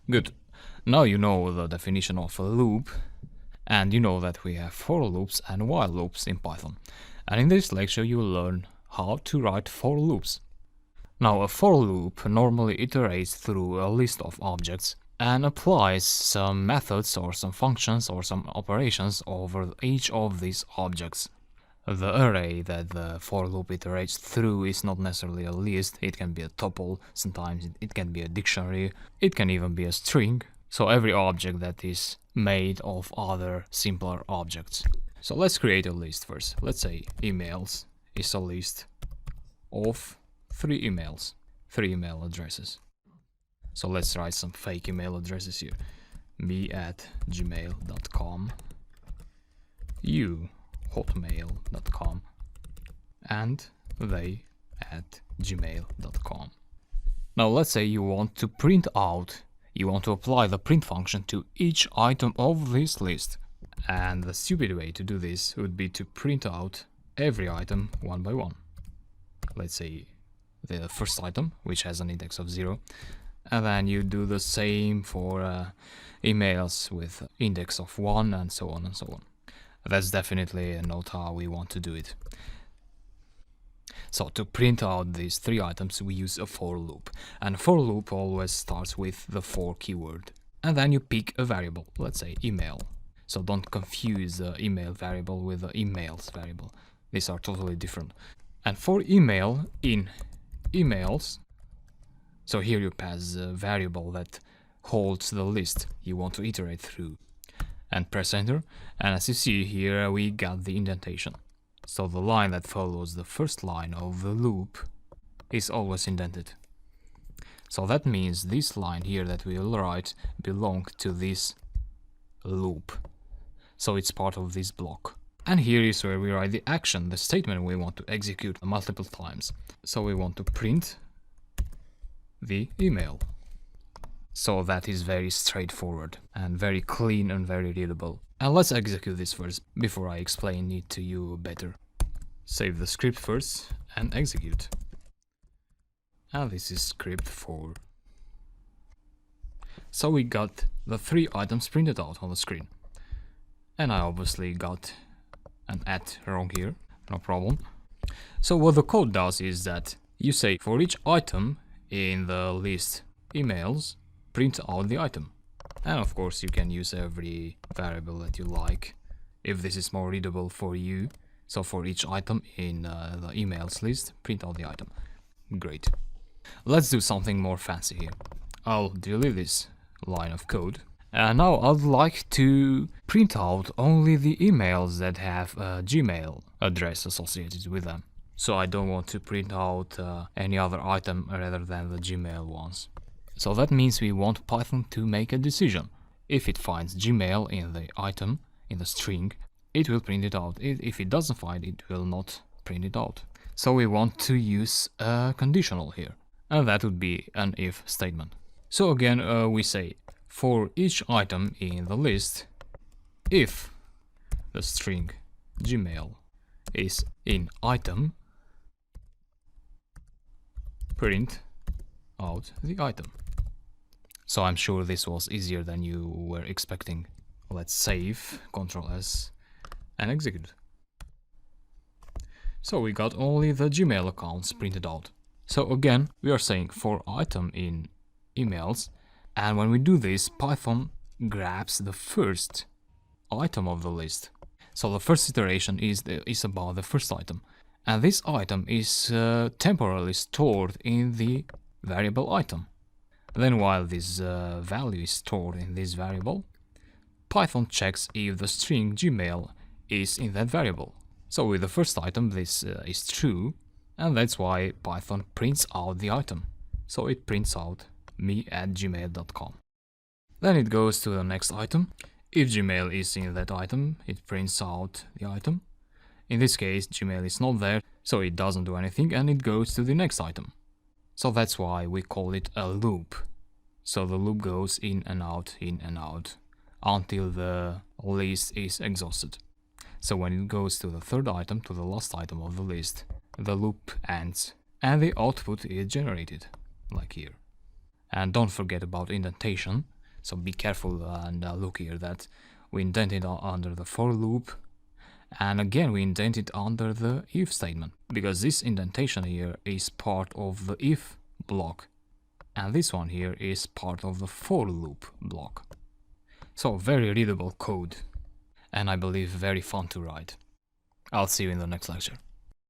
Good. Now you know the definition of a loop, and you know that we have for loops and while loops in Python. And in this lecture you will learn how to write for loops. Now a for loop normally iterates through a list of objects and applies some methods or some functions or some operations over each of these objects. The array that the for loop iterates through is not necessarily a list, it can be a tuple, sometimes it can be a dictionary, it can even be a string, so every object that is made of other simpler objects. So let's create a list first. Let's say emails is a list of 3 emails, 3 email addresses. So let's write some fake email addresses here. me@gmail.com, you@hotmail.com, and they@gmail.com. Now let's say you want to print out, you want to apply the print function to each item of this list. And the stupid way to do this would be to print out every item one by one. Let's say the first item, which has an index of 0, and then you do the same for emails with index of 1 and so on and so on. That's definitely not how we want to do it. So to print out these 3 items we use a for loop, and for loop always starts with the for keyword, and then you pick a variable, let's say email. So don't confuse the email variable with the emails variable, these are totally different. And for email in emails, so here you pass a variable that holds the list you want to iterate through, and press enter, and as you see here we got the indentation. So the line that follows the first line of the loop is always indented. So that means this line here that we will write belongs to this loop. So it's part of this block. And here is where we write the action, the statement we want to execute multiple times. So we want to print the email. So that is very straightforward and very clean and very readable. And let's execute this first before I explain it to you better. Save the script first and execute. And this is script 4. So we got the 3 items printed out on the screen. And I obviously got an @ wrong here, no problem. So what the code does is that you say for each item in the list emails, print out the item. And of course you can use every variable that you like if this is more readable for you. So for each item in the emails list, print out the item. Great. Let's do something more fancy here. I'll delete this line of code. And now I'd like to print out only the emails that have a Gmail address associated with them. So I don't want to print out any other item rather than the Gmail ones. So that means we want Python to make a decision. If it finds Gmail in the item, in the string, it will print it out. If it doesn't find it, will not print it out. So we want to use a conditional here, and that would be an if statement. So again, we say for each item in the list, if the string Gmail is in item, print out the item. So I'm sure this was easier than you were expecting. Let's save, Ctrl S, and execute. So we got only the Gmail accounts printed out. So again, we are saying for item in emails, and when we do this, Python grabs the first item of the list. So the first iteration is about the first item, and this item is temporarily stored in the variable item. Then while this value is stored in this variable, Python checks if the string Gmail is in that variable. So with the first item this is true, and that's why Python prints out the item. So it prints out me@gmail.com. Then it goes to the next item. If Gmail is in that item, it prints out the item. In this case, Gmail is not there, so it doesn't do anything, and it goes to the next item. So that's why we call it a loop. So the loop goes in and out until the list is exhausted. So when it goes to the third item, to the last item of the list, the loop ends and the output is generated, like here. And don't forget about indentation. So be careful and look here that we indented under the for loop. And again we indented under the if statement. Because this indentation here is part of the if block. And this one here is part of the for loop block. So very readable code. And I believe very fun to write. I'll see you in the next lecture.